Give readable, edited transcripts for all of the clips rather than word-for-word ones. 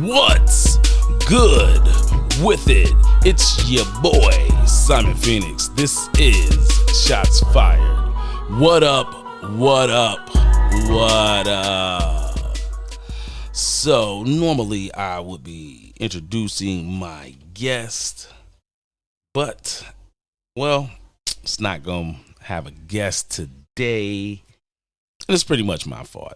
What's good with it? It's your boy, Simon Phoenix. This is Shots Fired. What up? What up? What up? So, normally I would be introducing my guest, but, well, it's not going to have a guest today. It's pretty much my fault.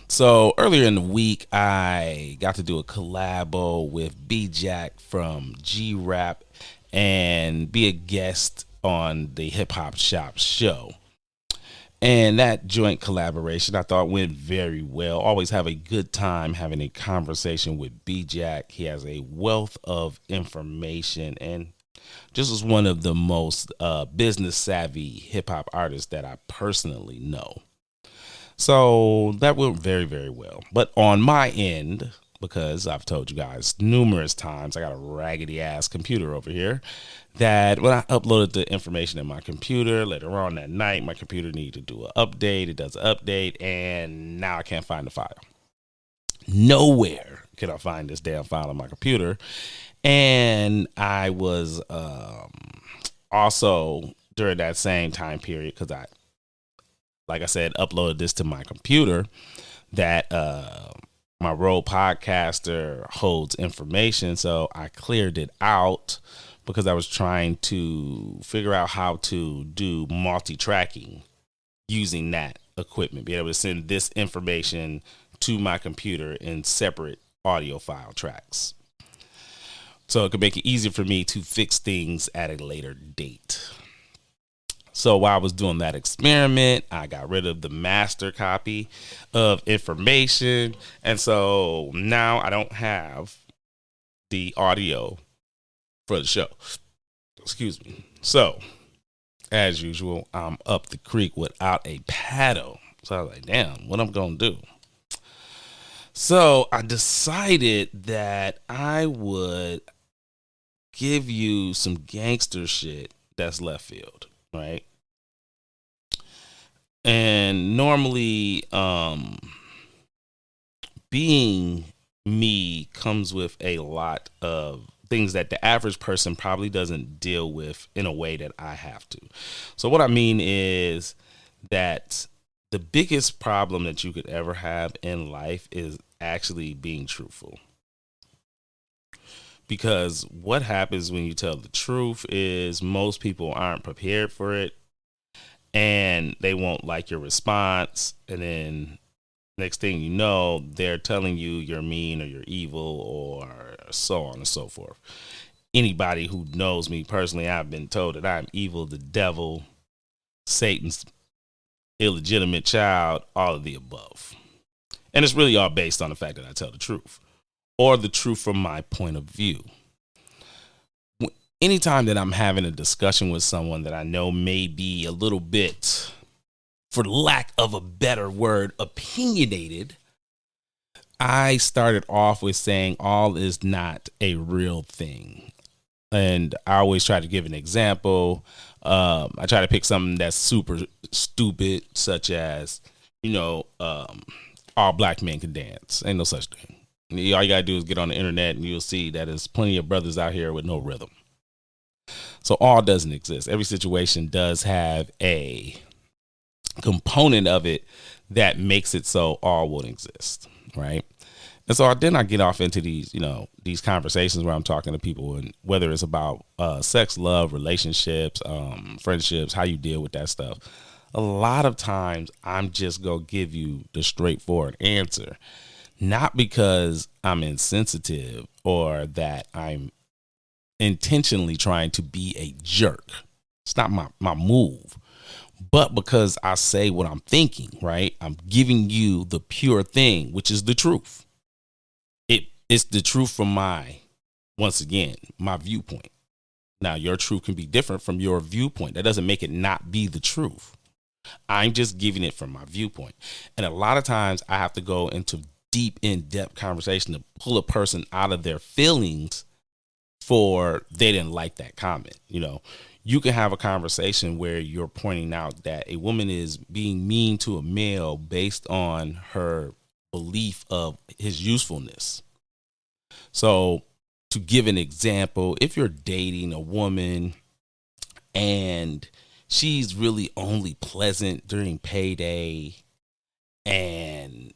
So earlier in the week, I got to do a collabo with B-Jack from G-Rap and be a guest on the Hip Hop Shop show. And that joint collaboration I thought went very well. Always have a good time having a conversation with B-Jack. He has a wealth of information and just is one of the most business savvy hip hop artists that I personally know. So that went very, very well. But on my end, because I've told you guys numerous times, I got a raggedy ass computer over here that when I uploaded the information in my computer later on that night, my computer needed to do an update. It does an update, and now I can't find the file. Nowhere can I find this damn file on my computer. And I was also during that same time period, because like I said, uploaded this to my computer, that my Rode Podcaster holds information. So I cleared it out because I was trying to figure out how to do multi-tracking using that equipment, be able to send this information to my computer in separate audio file tracks. So it could make it easier for me to fix things at a later date. So while I was doing that experiment, I got rid of the master copy of information. And so now I don't have the audio for the show. Excuse me. So as usual, I'm up the creek without a paddle. So I was like, damn, what I'm going to do? So I decided that I would give you some gangster shit that's left field. Right. And normally, being me comes with a lot of things that the average person probably doesn't deal with in a way that I have to. So what I mean is that the biggest problem that you could ever have in life is actually being truthful. Because what happens when you tell the truth is most people aren't prepared for it and they won't like your response. And then next thing you know, they're telling you you're mean or you're evil or so on and so forth. Anybody who knows me personally, I've been told that I'm evil, the devil, Satan's illegitimate child, all of the above. And it's really all based on the fact that I tell the truth. Or the truth from my point of view. Anytime that I'm having a discussion with someone that I know may be a little bit, for lack of a better word, opinionated, I started off with saying all is not a real thing. And I always try to give an example. I try to pick something that's super stupid, such as, all black men can dance. Ain't no such thing. All you gotta do is get on the internet and you'll see that there's plenty of brothers out here with no rhythm. So all doesn't exist. Every situation does have a component of it that makes it so all won't exist, right? And so then I get off into these conversations where I'm talking to people, and whether it's about sex, love, relationships, friendships, how you deal with that stuff. A lot of times I'm just gonna give you the straightforward answer. Not because I'm insensitive or that I'm intentionally trying to be a jerk. It's not my move. But because I say what I'm thinking, right? I'm giving you the pure thing, which is the truth. It's the truth from once again, my viewpoint. Now, your truth can be different from your viewpoint. That doesn't make it not be the truth. I'm just giving it from my viewpoint. And a lot of times I have to go into deep, in-depth conversation to pull a person out of their feelings for they didn't like that comment. You can have a conversation where you're pointing out that a woman is being mean to a male based on her belief of his usefulness. So to give an example, if you're dating a woman and she's really only pleasant during payday, and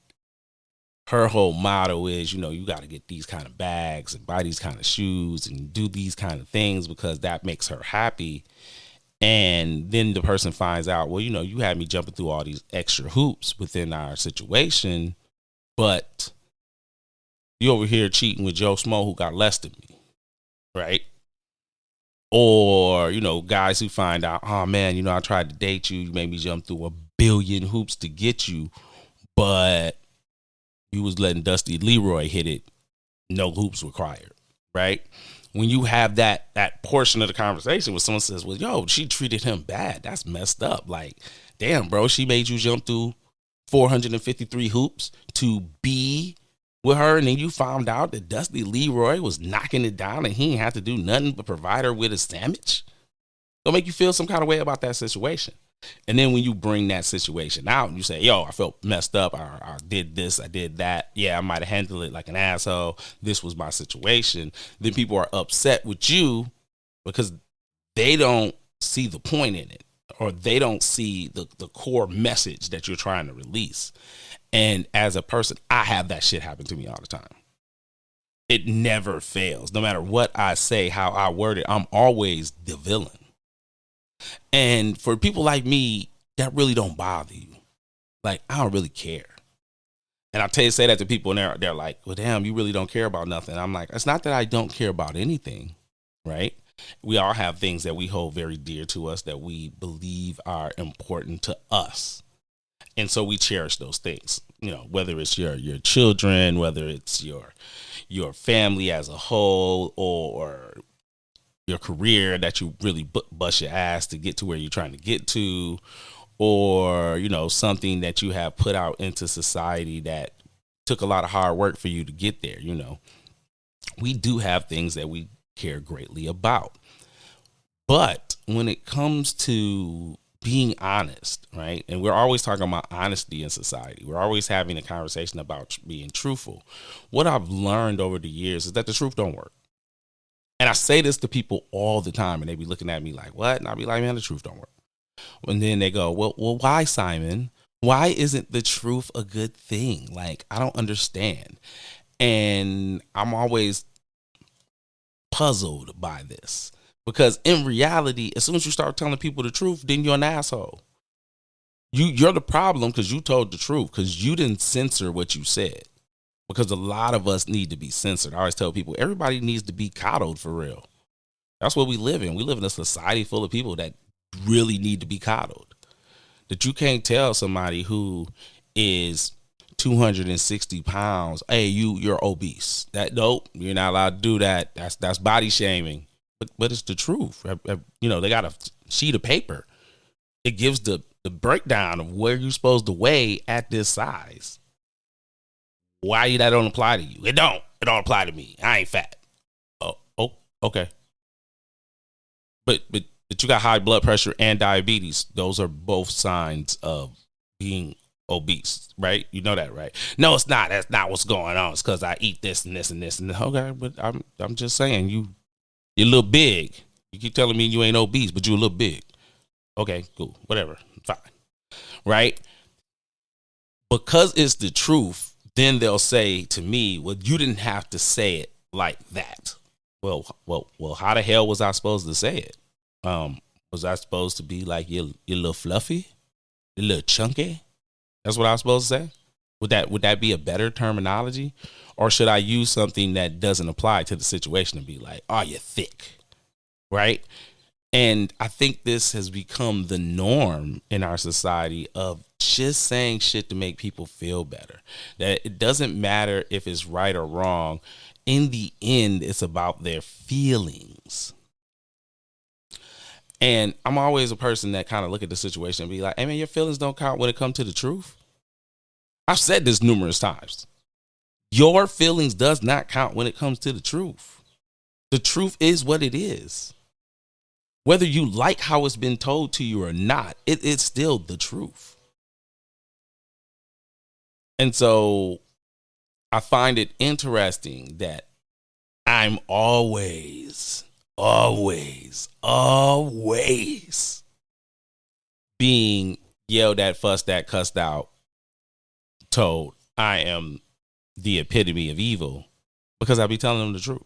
her whole motto is, you got to get these kind of bags and buy these kind of shoes and do these kind of things because that makes her happy. And then the person finds out, well, you had me jumping through all these extra hoops within our situation, but you over here cheating with Joe Smo who got less than me, right? Or, guys who find out, oh man, I tried to date you. You made me jump through a billion hoops to get you, but you was letting Dusty Leroy hit it. No hoops required, right? When you have that portion of the conversation where someone says, well, yo, she treated him bad. That's messed up. Like, damn, bro, she made you jump through 453 hoops to be with her. And then you found out that Dusty Leroy was knocking it down and he didn't have to do nothing but provide her with a sandwich. It'll make you feel some kind of way about that situation. And then when you bring that situation out and you say, yo, I felt messed up. I did this. I did that. Yeah, I might have handled it like an asshole. This was my situation. Then people are upset with you because they don't see the point in it, or they don't see the core message that you're trying to release. And as a person, I have that shit happen to me all the time. It never fails. No matter what I say, how I word it, I'm always the villain. And for people like me, that really don't bother you. Like, I don't really care. And I say that to people and they're like, well, damn, you really don't care about nothing. I'm like, it's not that I don't care about anything, right? We all have things that we hold very dear to us that we believe are important to us. And so we cherish those things, whether it's your children, whether it's your family as a whole, or your career that you really bust your ass to get to where you're trying to get to, or, something that you have put out into society that took a lot of hard work for you to get there. We do have things that we care greatly about. But when it comes to being honest, right? And we're always talking about honesty in society. We're always having a conversation about being truthful. What I've learned over the years is that the truth don't work. And I say this to people all the time, and they be looking at me like, what? And I'll be like, man, the truth don't work. And then they go, well, why, Simon? Why isn't the truth a good thing? Like, I don't understand. And I'm always puzzled by this, because in reality, as soon as you start telling people the truth, then you're an asshole. You're the problem because you told the truth, because you didn't censor what you said. Because a lot of us need to be censored. I always tell people, everybody needs to be coddled for real. That's what we live in. We live in a society full of people that really need to be coddled. That you can't tell somebody who is 260 pounds, hey, you're obese. That nope, you're not allowed to do that. That's body shaming. But it's the truth. They got a sheet of paper. It gives the breakdown of where you're supposed to weigh at this size. Why that don't apply to you? It don't apply to me. I ain't fat. Oh, okay. But you got high blood pressure and diabetes. Those are both signs of being obese, right? You know that, right? No, it's not. That's not what's going on. It's because I eat this and this and this and this. Okay, but I'm just saying you're a little big. You keep telling me you ain't obese, but you're a little big. Okay, cool. Whatever. Fine. Right? Because it's the truth. Then they'll say to me, well, you didn't have to say it like that. Well, how the hell was I supposed to say it? Was I supposed to be like, you're little fluffy? You're a little chunky? That's what I was supposed to say? Would that be a better terminology? Or should I use something that doesn't apply to the situation and be like, oh, you're thick, right? And I think this has become the norm in our society of just saying shit to make people feel better. That it doesn't matter if it's right or wrong. In the end, it's about their feelings. And I'm always a person that kind of look at the situation and be like, hey man, your feelings don't count when it comes to the truth. I've said this numerous times. Your feelings does not count when it comes to the truth. The truth is what it is. Whether you like how it's been told to you or not, it's still the truth. And so I find it interesting that I'm always being yelled at, fussed at, cussed out, told I am the epitome of evil because I be telling them the truth.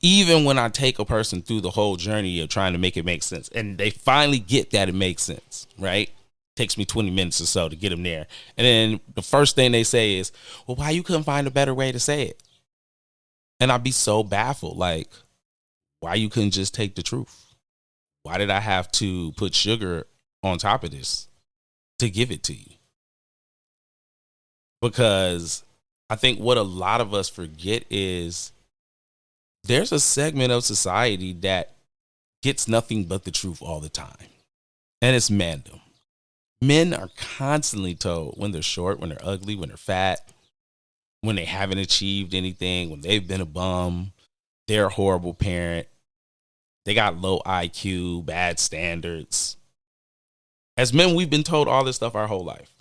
Even when I take a person through the whole journey of trying to make it make sense, and they finally get that it makes sense, right? Takes me 20 minutes or so to get them there. And then the first thing they say is, well, why you couldn't find a better way to say it? And I'd be so baffled, like, why you couldn't just take the truth? Why did I have to put sugar on top of this to give it to you? Because I think what a lot of us forget is there's a segment of society that gets nothing but the truth all the time. And it's mandom. Men are constantly told when they're short, when they're ugly, when they're fat, when they haven't achieved anything, when they've been a bum, they're a horrible parent, they got low IQ, bad standards. As men, we've been told all this stuff our whole life.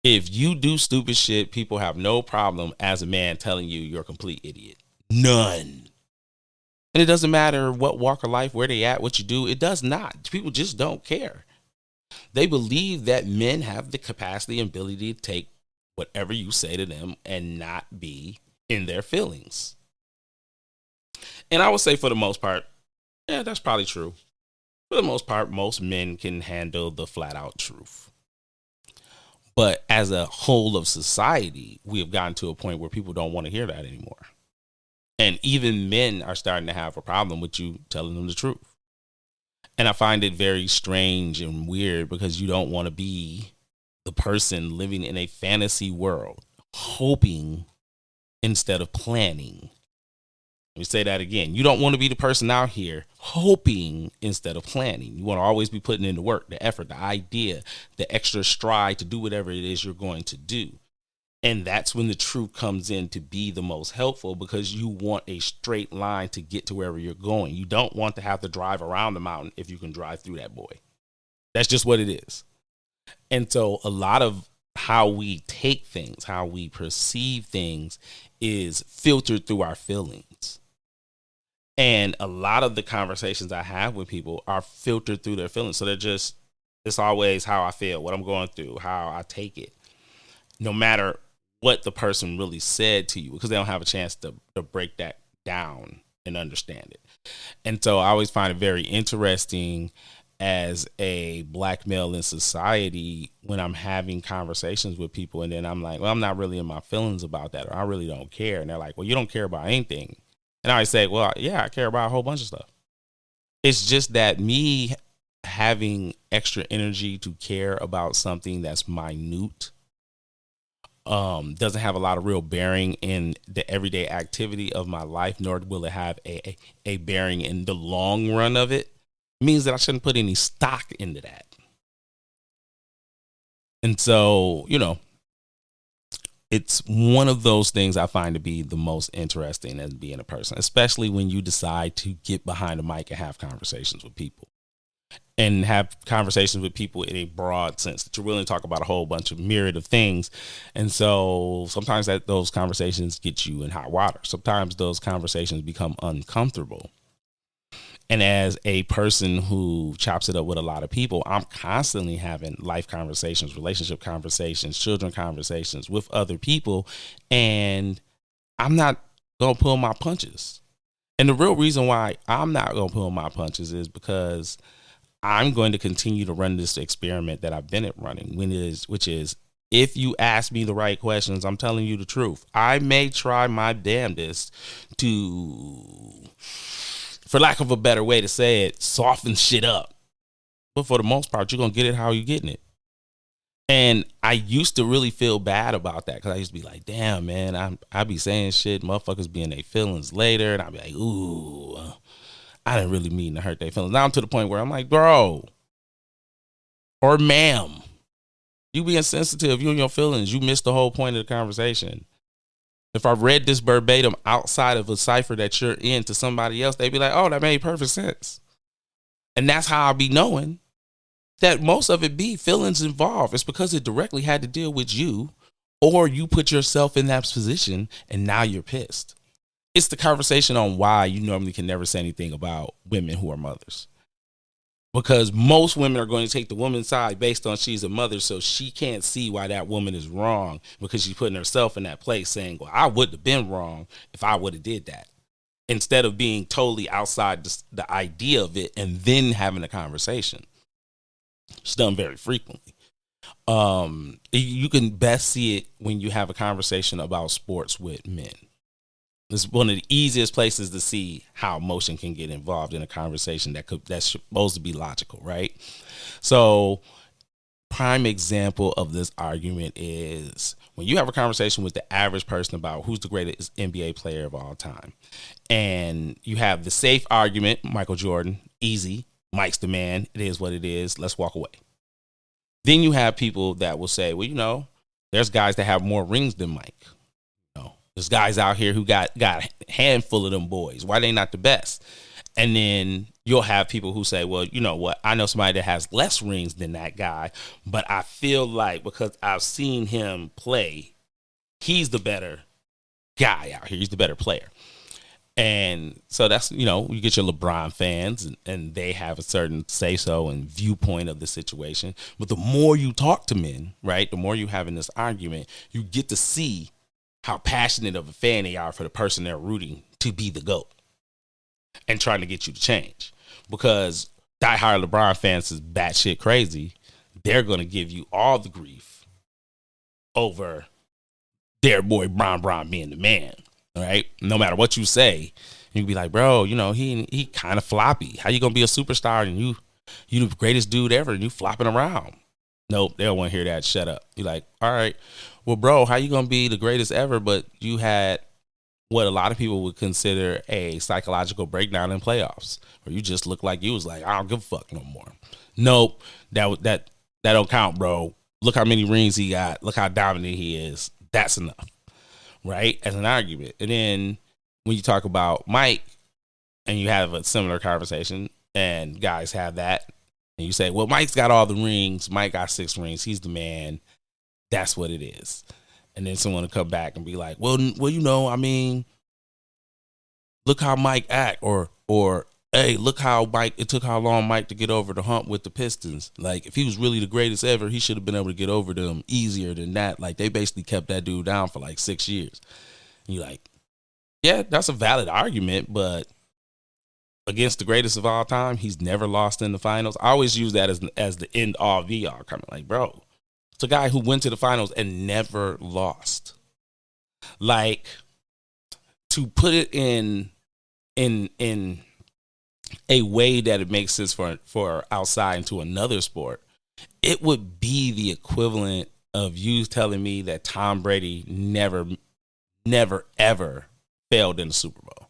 If you do stupid shit, people have no problem as a man telling you you're a complete idiot. None. And it doesn't matter what walk of life, where they at, what you do. It does not. People just don't care. They believe that men have the capacity and ability to take whatever you say to them and not be in their feelings. And I would say for the most part, yeah, that's probably true. For the most part, most men can handle the flat out truth. But as a whole of society, we have gotten to a point where people don't want to hear that anymore. And even men are starting to have a problem with you telling them the truth. And I find it very strange and weird because you don't want to be the person living in a fantasy world, hoping instead of planning. Let me say that again. You don't want to be the person out here hoping instead of planning. You want to always be putting in the work, the effort, the idea, the extra stride to do whatever it is you're going to do. And that's when the truth comes in to be the most helpful because you want a straight line to get to wherever you're going. You don't want to have to drive around the mountain if you can drive through that boy. That's just what it is. And so a lot of how we take things, how we perceive things is filtered through our feelings. And a lot of the conversations I have with people are filtered through their feelings. So it's always how I feel, what I'm going through, how I take it, no matter what the person really said to you, because they don't have a chance to break that down and understand it. And so I always find it very interesting as a black male in society when I'm having conversations with people and then I'm like, well, I'm not really in my feelings about that, or I really don't care. And they're like, well, you don't care about anything. And I say, well, yeah, I care about a whole bunch of stuff. It's just that me having extra energy to care about something that's minute doesn't have a lot of real bearing in the everyday activity of my life, nor will it have a bearing in the long run of it. Means that I shouldn't put any stock into that. And so, it's one of those things I find to be the most interesting as being a person, especially when you decide to get behind a mic and have conversations with people. And have conversations with people in a broad sense that you're willing to talk about a whole bunch of myriad of things. And so sometimes those conversations get you in hot water. Sometimes those conversations become uncomfortable. And as a person who chops it up with a lot of people, I'm constantly having life conversations, relationship conversations, children conversations with other people. And I'm not going to pull my punches. And the real reason why I'm not going to pull my punches is because I'm going to continue to run this experiment that I've been running, which is if you ask me the right questions, I'm telling you the truth. I may try my damnedest to, for lack of a better way to say it, soften shit up. But for the most part, you're going to get it how you're getting it. And I used to really feel bad about that because I used to be like, damn, man, I be saying shit, motherfuckers be in their feelings later. And I'd be like, ooh, I didn't really mean to hurt their feelings. Now I'm to the point where I'm like, bro, or ma'am, you being sensitive, you and your feelings, you missed the whole point of the conversation. If I read this verbatim outside of a cipher that you're in to somebody else, they'd be like, oh, that made perfect sense. And that's how I'll be knowing that most of it be feelings involved. It's because it directly had to deal with you, or you put yourself in that position and now you're pissed. It's the conversation on why you normally can never say anything about women who are mothers. Because most women are going to take the woman's side based on she's a mother, so she can't see why that woman is wrong because she's putting herself in that place saying, well, I would have been wrong if I would have did that. Instead of being totally outside the idea of it and then having a conversation. It's done very frequently. You can best see it when you have a conversation about sports with men. It's one of the easiest places to see how emotion can get involved in a conversation that's supposed to be logical, right? So, prime example of this argument is when you have a conversation with the average person about who's the greatest NBA player of all time, and you have the safe argument, Michael Jordan, easy, Mike's the man, it is what it is, let's walk away. Then you have people that will say, well, you know, there's guys that have more rings than Mike. There's guys out here who got a handful of them boys. Why they not the best? And then you'll have people who say, well, you know what? I know somebody that has less rings than that guy, but I feel like because I've seen him play, he's the better guy out here. He's the better player. And so that's, you know, you get your LeBron fans and they have a certain say-so and viewpoint of the situation. But the more you talk to men, right, the more you have in this argument, you get to see how passionate of a fan they are for the person they're rooting to be the GOAT and trying to get you to change. Because diehard LeBron fans is batshit crazy. They're going to give you all the grief over their boy Bron being the man, right? No matter what you say, you can be like, bro, you know, he kind of floppy. How you going to be a superstar and you the greatest dude ever and you flopping around? Nope, they don't want to hear that. Shut up. You're like, all right, well, bro, how you going to be the greatest ever, but you had what a lot of people would consider a psychological breakdown in playoffs, where you just look like you was like, I don't give a fuck no more. Nope, that don't count, bro. Look how many rings he got. Look how dominant he is. That's enough, right? As an argument. And then when you talk about Mike and you have a similar conversation and guys have that, and you say, well, Mike's got all the rings. Mike got 6 rings. He's the man. That's what it is. And then someone will come back and be like, well, you know, I mean, look how Mike act, or hey, look how Mike, it took how long Mike to get over the hump with the Pistons. Like, if he was really the greatest ever, he should have been able to get over them easier than that. Like, they basically kept that dude down for like 6 years. And you're like, yeah, that's a valid argument, but against the greatest of all time, he's never lost in the finals. I always use that as the end all be all. Kind of like, bro, it's a guy who went to the finals and never lost. Like, to put it in a way that it makes sense for outside into another sport, it would be the equivalent of you telling me that Tom Brady never, ever failed in the Super Bowl.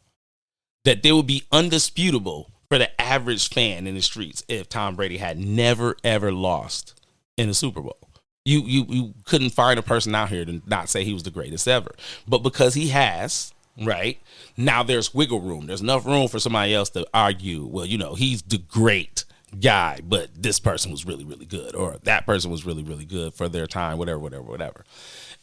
That they would be undisputable for the average fan in the streets if Tom Brady had never, ever lost in the Super Bowl. You couldn't find a person out here to not say he was the greatest ever. But because he has, right, now there's wiggle room. There's enough room for somebody else to argue, well, you know, he's the great guy, but this person was really, really good, or that person was really, really good for their time, whatever.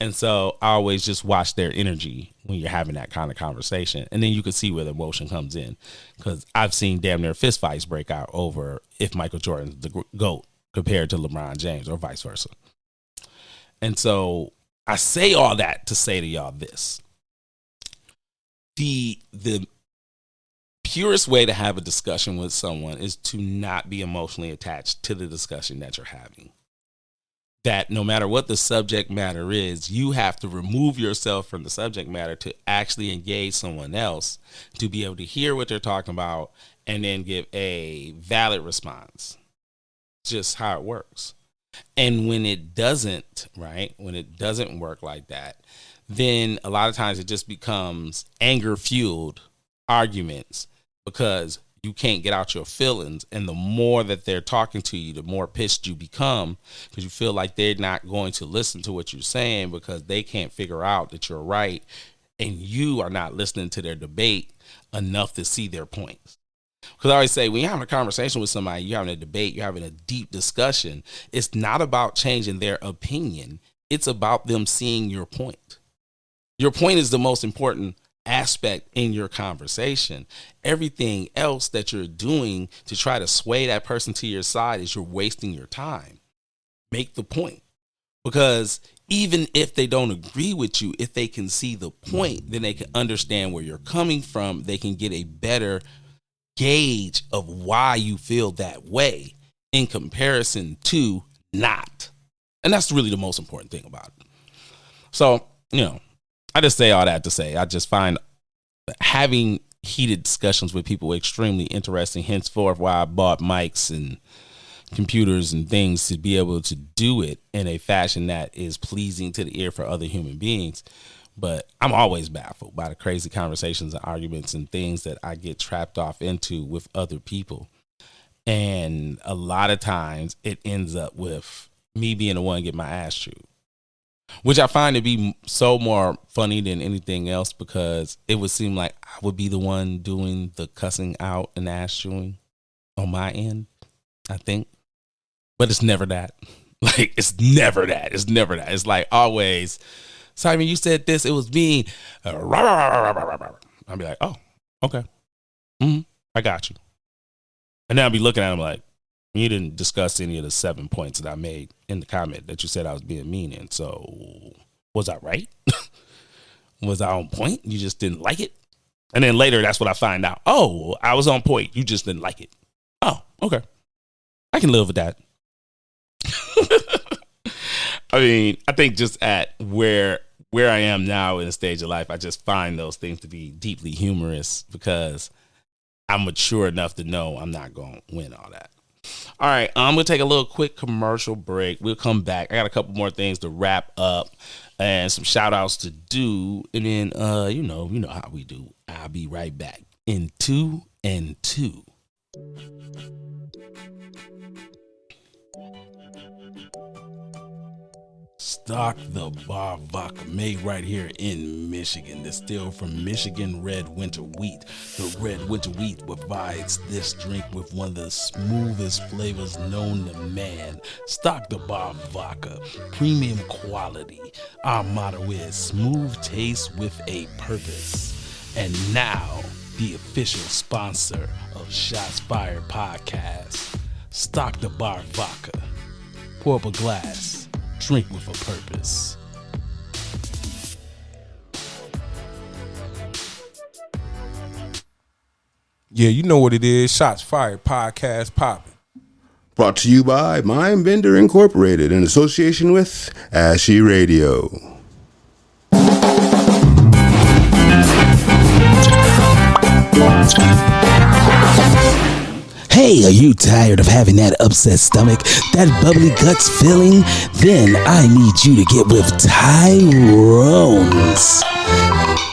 And so I always just watch their energy when you're having that kind of conversation. And then you can see where the emotion comes in. Because I've seen damn near fist fights break out over if Michael Jordan's the GOAT compared to LeBron James or vice versa. And so I say all that to say to y'all this. The purest way to have a discussion with someone is to not be emotionally attached to the discussion that you're having. That no matter what the subject matter is, you have to remove yourself from the subject matter to actually engage someone else to be able to hear what they're talking about and then give a valid response. Just how it works. And when it doesn't, right, when it doesn't work like that, then a lot of times it just becomes anger-fueled arguments because you can't get out your feelings. And the more that they're talking to you, the more pissed you become because you feel like they're not going to listen to what you're saying because they can't figure out that you're right and you are not listening to their debate enough to see their points. Because I always say, when you're having a conversation with somebody, you're having a debate, you're having a deep discussion, it's not about changing their opinion. It's about them seeing your point. Your point is the most important aspect in your conversation. Everything else that you're doing to try to sway that person to your side is you're wasting your time. Make the point. Because even if they don't agree with you, if they can see the point, then they can understand where you're coming from. They can get a better gauge of why you feel that way in comparison to not. And that's really the most important thing about it. So, I just say all that to say, I just find having heated discussions with people extremely interesting. Henceforth, why I bought mics and computers and things, to be able to do it in a fashion that is pleasing to the ear for other human beings. But I'm always baffled by the crazy conversations and arguments and things that I get trapped off into with other people. And a lot of times it ends up with me being the one to get my ass chewed, which I find to be so more funny than anything else, because it would seem like I would be the one doing the cussing out and ass chewing on my end, I think. But it's never that. Like, it's never that. It's never that. It's like always, Simon, you said this, it was me. I'll be like, oh, okay. I got you. And then I'll be looking at him like, you didn't discuss any of the 7 points that I made in the comment that you said I was being mean in. So was I right? Was I on point? You just didn't like it? And then later, that's what I find out. Oh, I was on point. You just didn't like it. Oh, okay. I can live with that. I mean, I think just at where I am now in a stage of life, I just find those things to be deeply humorous, because I'm mature enough to know I'm not going to win all that. All right, I'm going to take a little quick commercial break. We'll come back. I got a couple more things to wrap up and some shout outs to do. And then, you know how we do. I'll be right back in 2 and 2. Stock the Bar Vodka, made right here in Michigan. Distilled from Michigan red winter wheat. The red winter wheat provides this drink with one of the smoothest flavors known to man. Stock the Bar Vodka, premium quality. Our motto is smooth taste with a purpose. And now, the official sponsor of Shots Fired Podcast. Stock the Bar Vodka. Pour up a glass. Drink with a purpose. Yeah, you know what it is. Shots Fired Podcast popping. Brought to you by Mindbender Incorporated in association with Ashy Radio. Hey, are you tired of having that upset stomach, that bubbly guts feeling? Then I need you to get with Tyrone's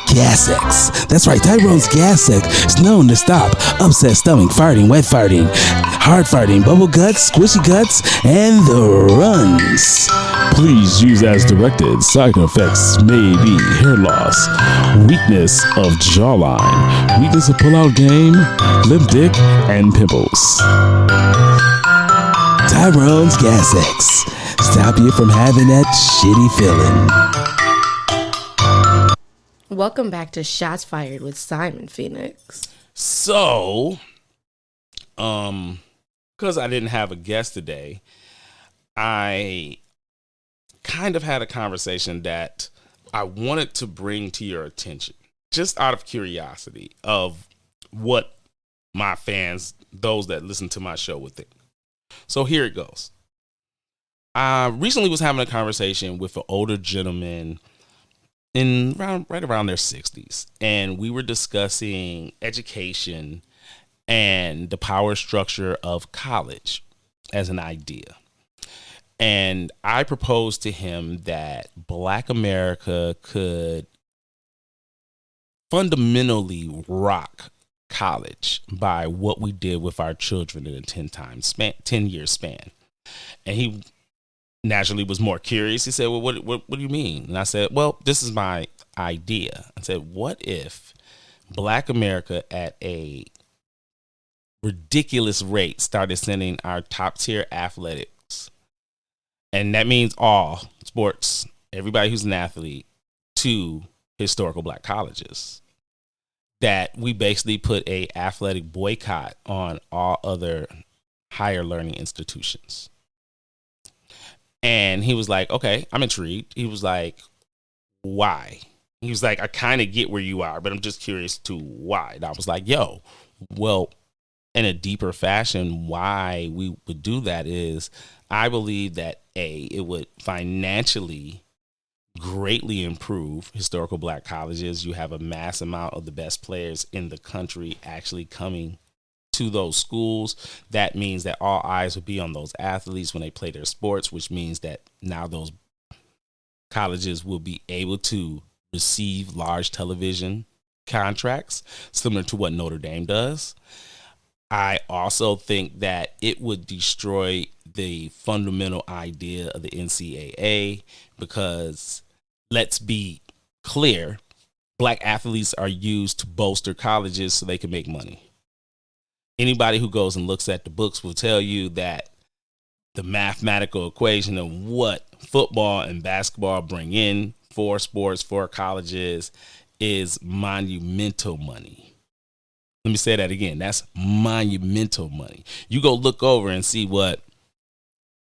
Gas-X. That's right, Tyrone's Gas-X is known to stop upset stomach, farting, wet farting, hard farting, bubble guts, squishy guts, and the runs. Please use as directed. Side effects may be hair loss, weakness of jawline, weakness of pull-out game, limp dick, and pimples. Tyrone's Gas-X. Stop you from having that shitty feeling. Welcome back to Shots Fired with Simon Phoenix. So, because I didn't have a guest today, I kind of had a conversation that I wanted to bring to your attention, just out of curiosity of what my fans, those that listen to my show, would think. So here it goes. I recently was having a conversation with an older gentleman right around their 60s, and we were discussing education and the power structure of college as an idea. And I proposed to him that Black America could fundamentally rock college by what we did with our children in a 10-year span. And he naturally was more curious. He said, well, what do you mean? And I said, well, this is my idea. I said, what if Black America at a ridiculous rate started sending our top tier athletics, and that means all sports, everybody who's an athlete, to historical Black colleges? that we basically put a athletic boycott on all other higher learning institutions. And he was like, okay, I'm intrigued. He was like, why? He was like, I kind of get where you are, but I'm just curious to why. And I was like, yo, well, in a deeper fashion, why we would do that is I believe that it would financially greatly improve historical black colleges. You have a mass amount of the best players in the country actually coming to those schools. That means that all eyes will be on those athletes when they play their sports, which means that now those colleges will be able to receive large television contracts, similar to what Notre Dame does. I also think that it would destroy the fundamental idea of the NCAA because, let's be clear, black athletes are used to bolster colleges so they can make money. Anybody who goes and looks at the books will tell you that the mathematical equation of what football and basketball bring in for sports, for colleges, is monumental money. Let me say that again. That's monumental money. You go look over and see what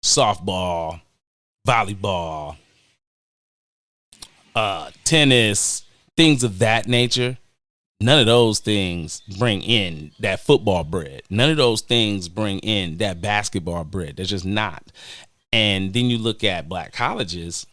softball, volleyball, tennis, things of that nature. None of those things bring in that football bread. None of those things bring in that basketball bread. They're just not. And then you look at black colleges,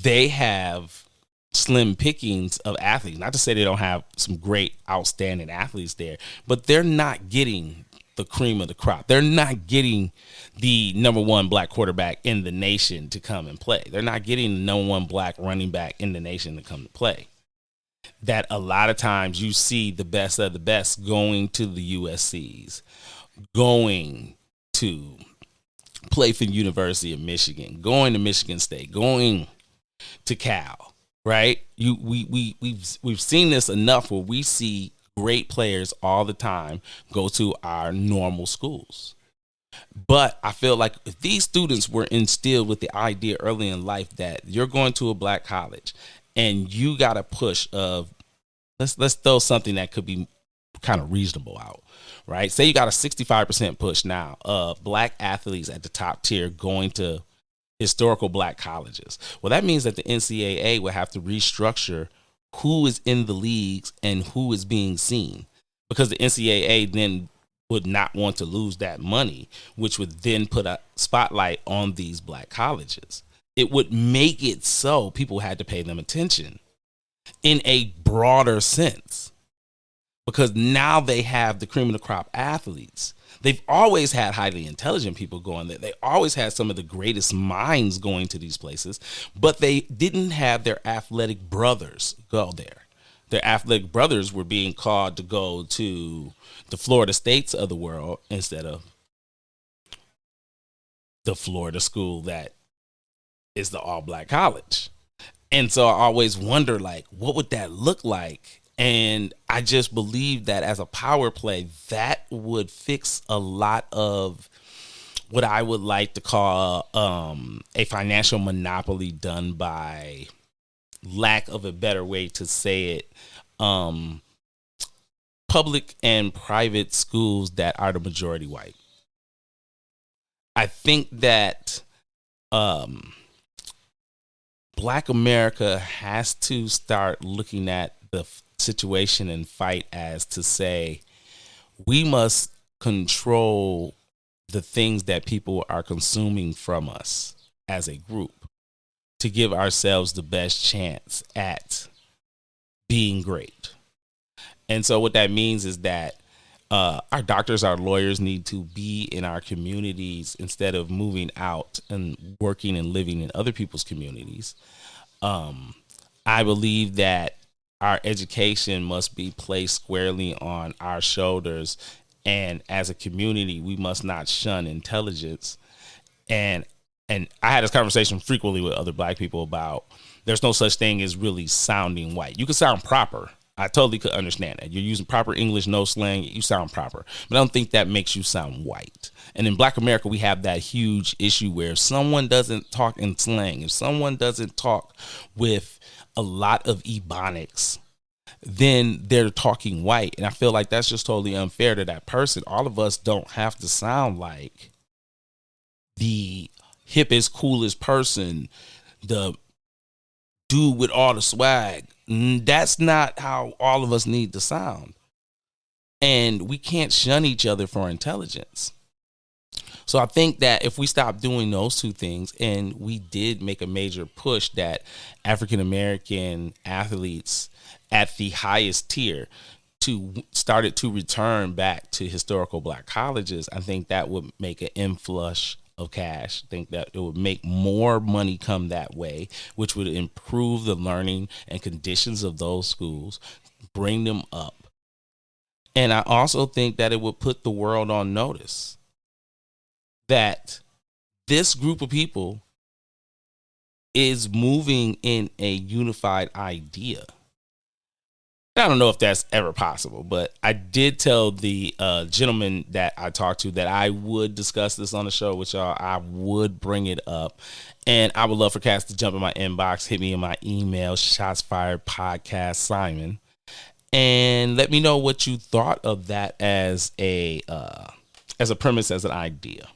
they have slim pickings of athletes. Not to say they don't have some great, outstanding athletes there, but they're not getting the cream of the crop. They're not getting the number one black quarterback in the nation to come and play. They're not getting the number one black running back in the nation to come to play. That a lot of times you see the best of the best going to the USCs, going to play for the University of Michigan, going to Michigan State, going to Cal, right? We've seen this enough where we see great players all the time go to our normal schools. But I feel like if these students were instilled with the idea early in life that you're going to a black college and you got a push of, let's throw something that could be kind of reasonable out, right? Say you got a 65% push now of black athletes at the top tier going to historical black colleges. Well, that means that the NCAA will have to restructure who is in the leagues and who is being seen, because the NCAA then would not want to lose that money, which would then put a spotlight on these black colleges. It would make it so people had to pay them attention in a broader sense, because now they have the cream of the crop athletes. They've always had highly intelligent people going there. They always had some of the greatest minds going to these places, but they didn't have their athletic brothers go there. Their athletic brothers were being called to go to the Florida States of the world instead of the Florida school that is the all-black college. And so I always wonder, like, what would that look like? And I just believe that as a power play, that would fix a lot of what I would like to call a financial monopoly done by, lack of a better way to say it, public and private schools that are the majority white. I think that Black America has to start looking at the situation and fight as to say, we must control the things that people are consuming from us as a group to give ourselves the best chance at being great. And so what that means is that our doctors, our lawyers need to be in our communities instead of moving out and working and living in other people's communities. I believe that our education must be placed squarely on our shoulders. And as a community, we must not shun intelligence. And I had this conversation frequently with other black people about there's no such thing as really sounding white. You can sound proper. I totally could understand that. You're using proper English, no slang, you sound proper. But I don't think that makes you sound white. And in Black America, we have that huge issue where if someone doesn't talk in slang, if someone doesn't talk with a lot of ebonics, then they're talking white. And I feel like that's just totally unfair to that person. All of us don't have to sound like the hippest, coolest person, the dude with all the swag. That's not how all of us need to sound. And we can't shun each other for intelligence. So I think that if we stop doing those two things, and we did make a major push that African American athletes at the highest tier started to return back to historical black colleges, I think that would make an inflush of cash. I think that it would make more money come that way, which would improve the learning and conditions of those schools, bring them up. And I also think that it would put the world on notice that this group of people is moving in a unified idea. I don't know if that's ever possible, but I did tell the gentleman that I talked to that I would discuss this on the show with y'all. I would bring it up, and I would love for cats to jump in my inbox, hit me in my email, Shots Fired Podcast Simon, and let me know what you thought of that as a premise, as an idea.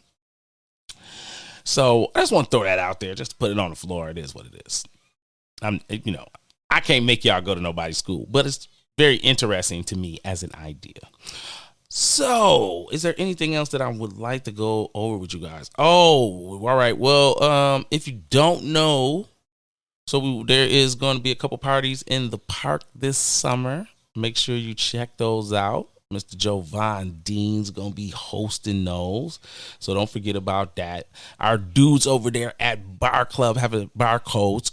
So I just want to throw that out there, just to put it on the floor. It is what it is. I can't make y'all go to nobody's school, but it's very interesting to me as an idea. So, is there anything else that I would like to go over with you guys? Oh, all right. Well, if you don't know, there is going to be a couple parties in the park this summer. Make sure you check those out. Mr. Joe Von Dean's going to be hosting those. So don't forget about that. Our dudes over there at Bar Club have a Barcode,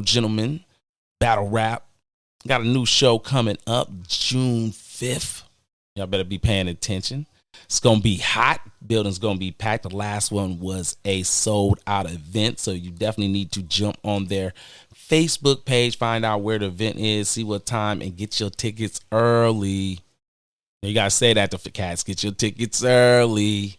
gentlemen, battle rap. Got a new show coming up June 5th. Y'all better be paying attention. It's going to be hot. Building's going to be packed. The last one was a sold out event. So you definitely need to jump on their Facebook page, find out where the event is, see what time, and get your tickets early. You got to say that to the cats. Get your tickets early.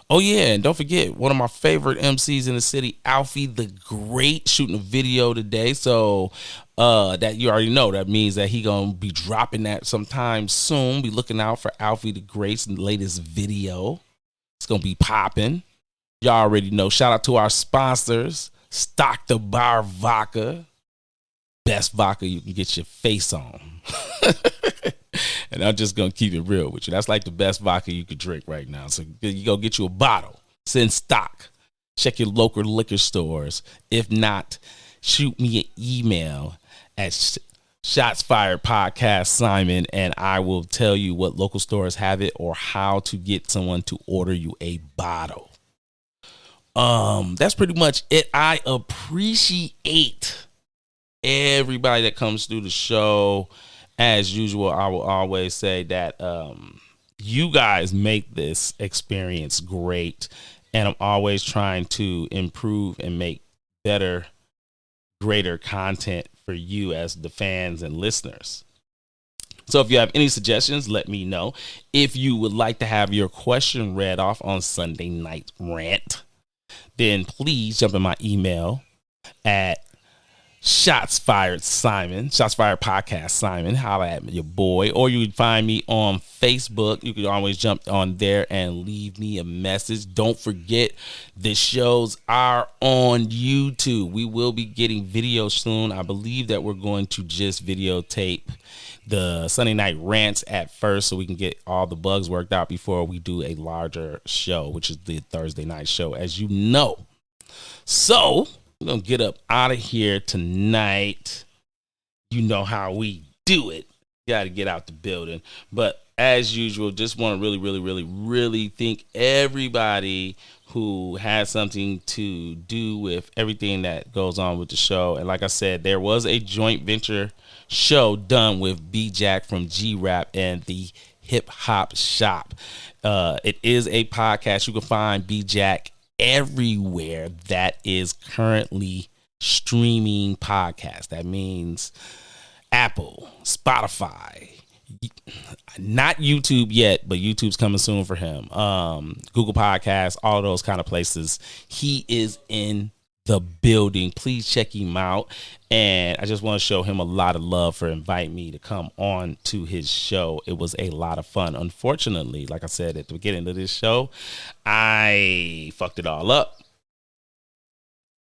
Oh, yeah, and don't forget, one of my favorite MCs in the city, Alfie the Great, shooting a video today. So that you already know, that means that he going to be dropping that sometime soon. Be looking out for Alfie the Great's latest video. It's going to be popping. Y'all already know. Shout out to our sponsors, Stock the Bar Vodka. Best vodka you can get your face on. And I'm just going to keep it real with you. That's like the best vodka you could drink right now. So you go get you a bottle. It's in stock. Check your local liquor stores. If not, shoot me an email at Shots Fired Podcast Simon, and I will tell you what local stores have it or how to get someone to order you a bottle. That's pretty much it. I appreciate everybody that comes through the show. As usual, I will always say that you guys make this experience great, and I'm always trying to improve and make better, greater content for you as the fans and listeners. So if you have any suggestions, let me know. If you would like to have your question read off on Sunday Night Rant, then please jump in my email at Shots Fired Simon, Shots Fired Podcast Simon. Holla at your boy. Or you can find me on Facebook. You can always jump on there and leave me a message. Don't forget, the shows are on YouTube. We will be getting video soon. I believe that we're going to just videotape the Sunday Night Rants at first, so we can get all the bugs worked out before we do a larger show, which is the Thursday night show, as you know. So we're going to get up out of here tonight. You know how we do it. Got to get out the building. But as usual, just want to really thank everybody who has something to do with everything that goes on with the show. And like I said, there was a joint venture show done with B-Jack from G-Rap and the Hip Hop Shop. It is a podcast. You can find B-Jack everywhere that is currently streaming podcasts. That means Apple, Spotify, not YouTube yet, but YouTube's coming soon for him. Google Podcasts, all of those kind of places. He is in the building. Please check him out. And I just want to show him a lot of love for inviting me to come on to his show. It was a lot of fun. Unfortunately, like I said at the beginning of this show, I fucked it all up.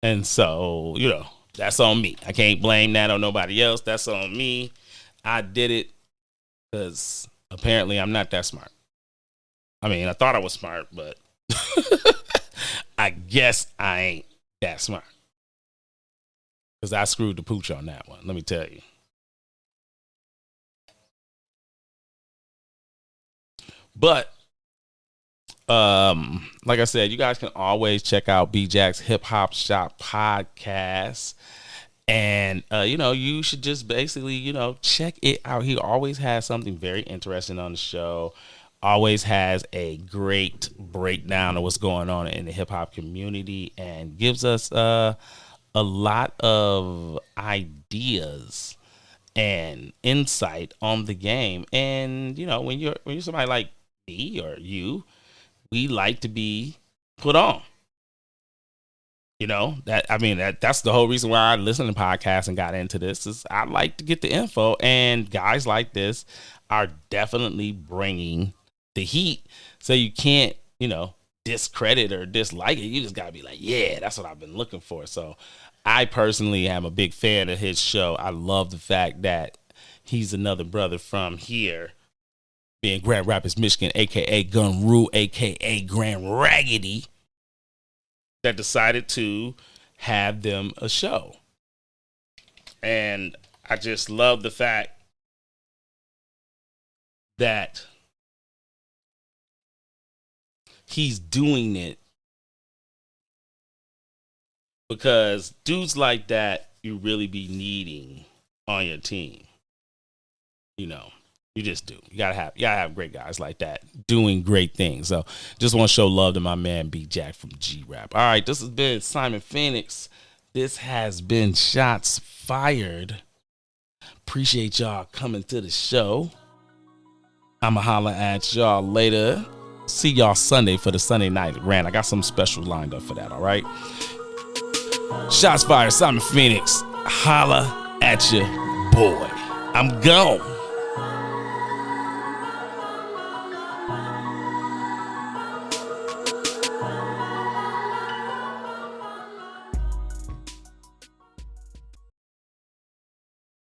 And so, you know, that's on me. I can't blame that on nobody else. That's on me. I did it because apparently I'm not that smart. I mean, I thought I was smart, but I guess I ain't that smart. Because I screwed the pooch on that one, let me tell you. But, like I said, you guys can always check out B-Jack's Hip Hop Shop podcast. And, you know, you should just basically, you know, check it out. He always has something very interesting on the show. Always has a great breakdown of what's going on in the hip hop community and gives us a lot of ideas and insight on the game. And, you know, when you're somebody like me or you, we like to be put on. You know, that's the whole reason why I listen to podcasts and got into this is I like to get the info, and guys like this are definitely bringing the heat. So you can't, you know, discredit or dislike it. You just got to be like, yeah, that's what I've been looking for. So I personally am a big fan of his show. I love the fact that he's another brother from here, being Grand Rapids, Michigan, a.k.a. Gun Rule, a.k.a. Grand Raggedy, that decided to have them a show. And I just love the fact that he's doing it because dudes like that you really be needing on your team. You know, you just do. You gotta have great guys like that doing great things. So just want to show love to my man B-Jack from G-Rap. All right, this has been Simon Phoenix. This has been Shots Fired. Appreciate y'all coming to the show. I'ma holla at y'all later. See y'all Sunday for the Sunday night rant. I got something special lined up for that, all right? Shots Fired, Simon Phoenix. Holla at your boy. I'm gone.